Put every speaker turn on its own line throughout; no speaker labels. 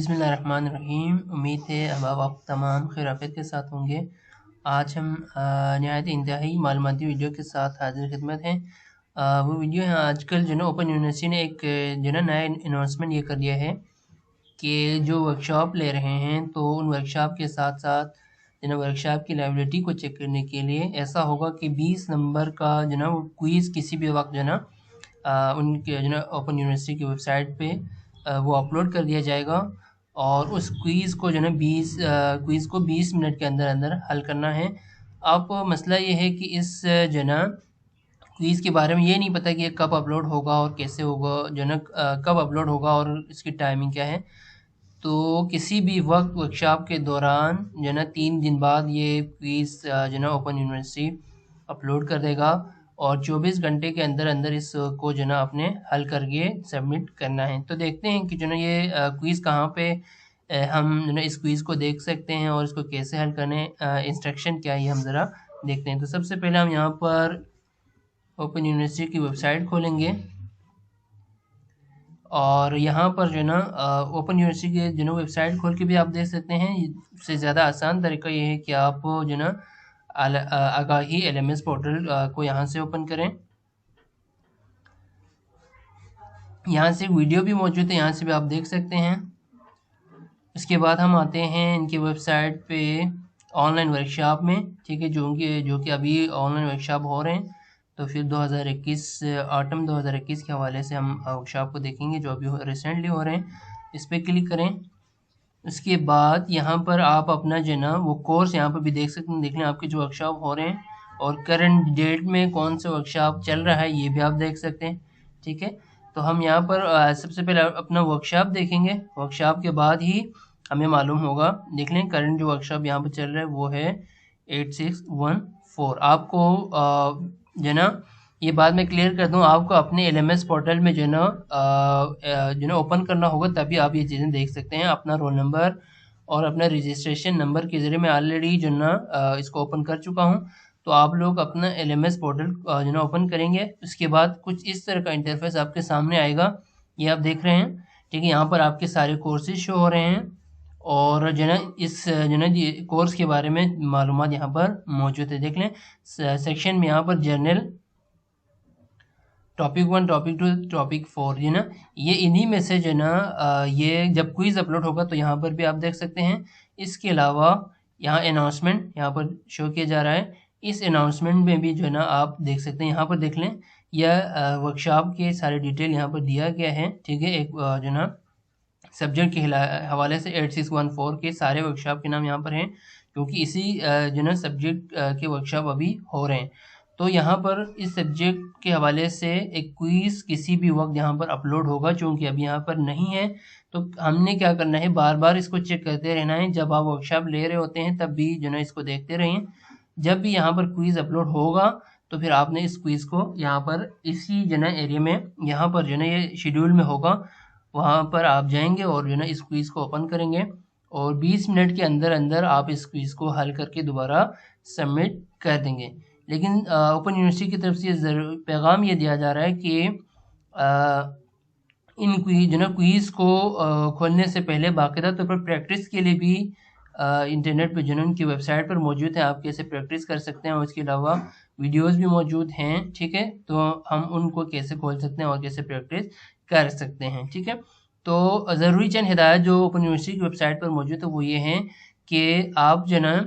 बिस्मिल्लाहिर्रहमानिर्रहीम। उम्मीद है अब आप तमाम खैरियत के साथ होंगे। आज हम नहायत इंतहाई मालूमाती वीडियो के साथ हाजिर खिदमत हैं। वो वीडियो है आजकल जो ना ओपन यूनिवर्सिटी ने एक जो ना नया अनाउंसमेंट ये कर दिया है कि जो वर्कशॉप ले रहे हैं तो उन वर्कशॉप के साथ साथ जो ना वर्कशॉप की लाइबिलिटी को चेक करने के लिए ऐसा होगा कि 20 नंबर का जो ना वो क्विज़ किसी भी वक्त जो ना उनके जो ना ओपन यूनिवर्सिटी की वेबसाइट पे वो अपलोड कर दिया जाएगा और उस क्विज़ को जो ना 20 मिनट के अंदर अंदर हल करना है। अब मसला ये है कि इस जो ना क्विज़ के बारे में ये नहीं पता कि ये कब अपलोड होगा और कैसे होगा, जो ना कब अपलोड होगा और इसकी टाइमिंग क्या है। तो किसी भी वक्त वर्कशॉप के दौरान जो ना 3 दिन बाद ये क्विज़ जो ना ओपन यूनिवर्सिटी अपलोड कर देगा और 24 घंटे के अंदर अंदर इसको जो ना अपने हल करके सबमिट करना है। तो देखते हैं कि जो ना ये क्विज़ कहाँ पे हम जो ना इस क्विज़ को देख सकते हैं और इसको कैसे हल करने इंस्ट्रक्शन क्या है ये हम ज़रा देखते हैं। तो सबसे पहले हम यहाँ पर ओपन यूनिवर्सिटी की वेबसाइट खोलेंगे और यहाँ पर जो ना ओपन यूनिवर्सिटी के जो ना वेबसाइट खोल के भी आप देख सकते हैं। इससे ज़्यादा आसान तरीका ये है कि आप जो ना आगाही LMS पोर्टल को यहाँ से ओपन करें। यहाँ से वीडियो भी मौजूद है, यहाँ से भी आप देख सकते हैं। इसके बाद हम आते हैं इनकी वेबसाइट पे ऑनलाइन वर्कशॉप में, ठीक है, जो कि अभी ऑनलाइन वर्कशॉप हो रहे हैं। तो फिर 2021 ऑटम 2021 के हवाले से हम वर्कशॉप को देखेंगे जो अभी रिसेंटली हो रहे हैं। इस पर क्लिक करें। उसके बाद यहाँ पर आप अपना जो ना वो कोर्स यहाँ पर भी देख सकते हैं, देख लें आपके जो वर्कशॉप हो रहे हैं और करंट डेट में कौन सा वर्कशॉप चल रहा है ये भी आप देख सकते हैं, ठीक है। तो हम यहाँ पर सबसे पहले अपना वर्कशॉप देखेंगे। वर्कशॉप के बाद ही हमें मालूम होगा। देख लें करंट जो वर्कशॉप यहाँ पर चल रहा है वो है 8614। आपको जो ना ये बाद में क्लियर कर दूं, आपको अपने LMS पोर्टल में जो ना ओपन करना होगा, तभी आप ये चीज़ें देख सकते हैं। अपना रोल नंबर और अपना रजिस्ट्रेशन नंबर के ज़रिए मैं ऑलरेडी जो ना इसको ओपन कर चुका हूँ। तो आप लोग अपना LMS पोर्टल जो ना ओपन करेंगे। उसके बाद कुछ इस तरह का इंटरफेस आपके सामने आएगा, ये आप देख रहे हैं, ठीक है। यहाँ पर आपके सारे कोर्सेज शो हो रहे हैं और जो ना इस जो ना कोर्स के बारे में मालूमात यहाँ पर मौजूद है। देख लें सेक्शन में यहाँ पर जर्नल टॉपिक 1, टॉपिक 2, टॉपिक 4, ये ना ये इन्हीं में से जो ना ये जब क्विज़ अपलोड होगा तो यहाँ पर भी आप देख सकते हैं। इसके अलावा यहाँ अनाउंसमेंट यहाँ पर शो किया जा रहा है। इस अनाउंसमेंट में भी जो ना आप देख सकते हैं, यहाँ पर देख लें यह वर्कशॉप के सारे डिटेल यहाँ पर दिया गया है, ठीक है। एक जो ना सब्जेक्ट के हवाले से 8614 के सारे वर्कशॉप के नाम यहाँ पर हैं, क्योंकि इसी जो ना सब्जेक्ट के वर्कशॉप अभी हो रहे हैं। तो यहाँ पर इस सब्जेक्ट के हवाले से एक क्विज़ किसी भी वक्त यहाँ पर अपलोड होगा, चूँकि अभी यहाँ पर नहीं है। तो हमने क्या करना है, बार बार इसको चेक करते रहना है। जब आप वर्कशॉप ले रहे होते हैं तब भी जो ना इसको देखते रहें। जब भी यहाँ पर क्विज़ अपलोड होगा तो फिर आपने इस क्विज़ को यहाँ पर इसी जो ना एरिया में यहाँ पर जो ना ये शेड्यूल में होगा, वहाँ पर आप जाएंगे और जो ना इस क्विज़ को ओपन करेंगे और 20 मिनट के अंदर अंदर आप इस क्विज़ को हल करके दोबारा सबमिट कर देंगे। लेकिन ओपन यूनिवर्सिटी की तरफ से पैगाम ये दिया जा रहा है कि इन क्विज़ को खोलने से पहले बाकायदा तौर पर प्रैक्टिस के लिए भी इंटरनेट पर जो उनकी वेबसाइट पर मौजूद है, आप कैसे प्रैक्टिस कर सकते हैं और इसके अलावा वीडियोस भी मौजूद हैं, ठीक है। तो हम उनको कैसे खोल सकते हैं और कैसे प्रैक्टिस कर सकते हैं, ठीक है। तो ज़रूरी चंद हिदायत जो ओपन यूनिवर्सिटी की वेबसाइट पर मौजूद है वो ये हैं कि आप जो ना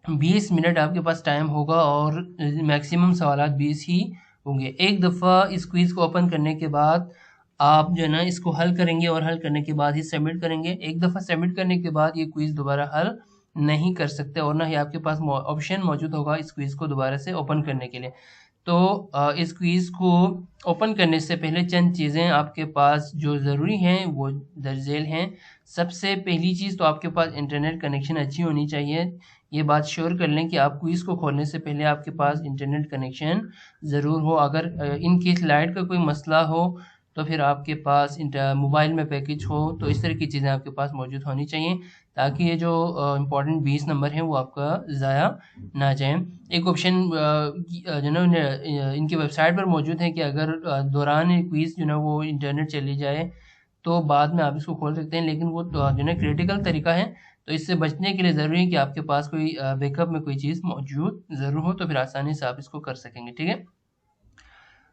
20 मिनट आपके पास टाइम होगा और मैक्सिमम सवालात 20 ही होंगे। एक दफ़ा इस क्विज़ को ओपन करने के बाद आप जो है ना इसको हल करेंगे और हल करने के बाद ही सबमिट करेंगे। एक दफ़ा सबमिट करने के बाद ये क्विज़ दोबारा हल नहीं कर सकते और ना ही आपके पास ऑप्शन मौजूद होगा इस क्विज़ को दोबारा से ओपन करने के लिए। तो इस क्विज़ को ओपन करने से पहले चंद चीज़ें आपके पास जो ज़रूरी हैं वो दर्ज झेल हैं। सबसे पहली चीज़ तो आपके पास इंटरनेट कनेक्शन अच्छी होनी चाहिए। ये बात श्योर कर लें कि आप क्विज़ को खोलने से पहले आपके पास इंटरनेट कनेक्शन ज़रूर हो। अगर इन केस लाइट का कोई मसला हो तो फिर आपके पास मोबाइल में पैकेज हो, तो इस तरह की चीज़ें आपके पास मौजूद होनी चाहिए ताकि ये जो इम्पोर्टेंट 20 नंबर हैं वो आपका ज़ाया ना जाए। एक ऑप्शन जो ना इनकी वेबसाइट पर मौजूद है कि अगर दौरान क्विज़ जो ना वो इंटरनेट चली जाए तो बाद में आप इसको खोल सकते हैं, लेकिन वो जो है क्रिटिकल तरीका है, तो इससे बचने के लिए ज़रूरी है कि आपके पास कोई बैकअप में कोई चीज़ मौजूद ज़रूर हो, तो फिर आसानी से आप इसको कर सकेंगे। ठीक है,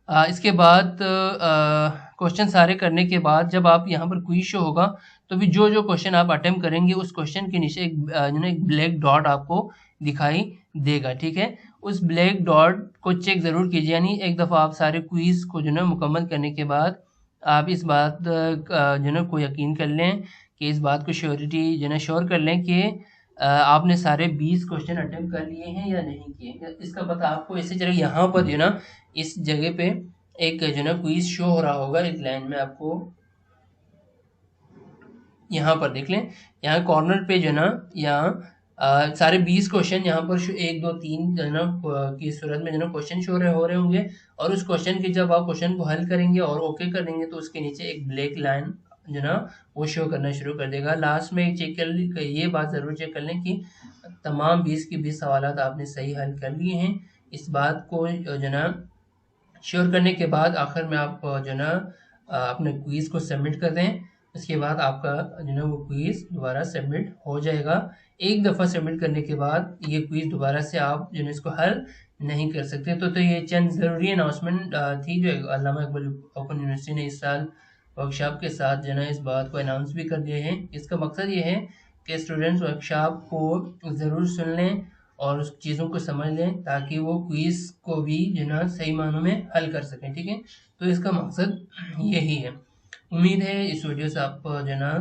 इसके बाद क्वेश्चन सारे करने के बाद जब आप यहाँ पर क्विज शो होगा, तो फिर जो जो क्वेश्चन आप अटेम्प्ट करेंगे उस क्वेश्चन के नीचे एक ब्लैक डॉट आपको दिखाई देगा। ठीक है, उस ब्लैक डॉट को चेक ज़रूर कीजिए, यानी एक दफ़ा आप सारे क्विज को जो है मुकम्मल करने के बाद आप इस बात जो है को यकीन कर लें कि इस बात को श्योरिटी जो है श्योर कर लें कि आपने सारे 20 क्वेश्चन अटेम्प्ट कर लिए हैं या नहीं किए। इसका पता आपको ऐसे चलेगा, यहाँ पर जो ना इस जगह पे एक जो ना क्विज शो हो रहा होगा, एक लाइन में आपको यहाँ पर देख लें, यहाँ कॉर्नर पे जो ना यहाँ सारे 20 क्वेश्चन यहाँ पर 1 2 3 जो ना की सूरत में जो ना क्वेश्चन शो हो रहे होंगे, और उस क्वेश्चन के जब आप क्वेश्चन को हल करेंगे और ओके कर देंगे तो उसके नीचे एक ब्लैक लाइन जो ना वो शो करना शुरू कर देगा। लास्ट में चेक कर ये बात ज़रूर चेक कर लें कि तमाम 20 के 20 सवाल आपने सही हल कर लिए हैं। इस बात को जो ना श्योर करने के बाद आखिर में आप जो ना अपने क्विज़ को सबमिट कर दें। उसके बाद आपका जो ना वो क्विज़ दोबारा सबमिट हो जाएगा। एक दफ़ा सबमिट करने के बाद ये क्विज़ दोबारा से आप जो है इसको हल नहीं कर सकते। तो ये चंद ज़रूरी अनाउंसमेंट थी जो अल्लामा इकबाल ओपन यूनिवर्सिटी ने इस साल वर्कशॉप के साथ जो है इस बात को अनाउंस भी कर दिए हैं। इसका मकसद ये है कि स्टूडेंट्स वर्कशॉप को ज़रूर सुन लें और उस चीज़ों को समझ लें ताकि वो क्विज़ को भी जो ना सही मानों में हल कर सकें। ठीक है, तो इसका मकसद यही है। उम्मीद है इस वीडियो से आप जो ना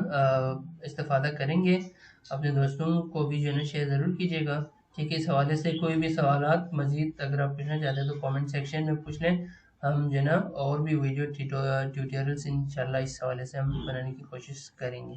इस्तेफादा करेंगे। अपने दोस्तों को भी जो है शेयर ज़रूर कीजिएगा। ठीक है, इस हवाले से कोई भी सवालात मज़ीद अगर आप पूछना चाहते हैं तो कमेंट सेक्शन में पूछ लें। हम जो ना और भी वीडियो ट्यूटोरियल्स इंशाल्लाह इस हवाले से हम बनाने की कोशिश करेंगे।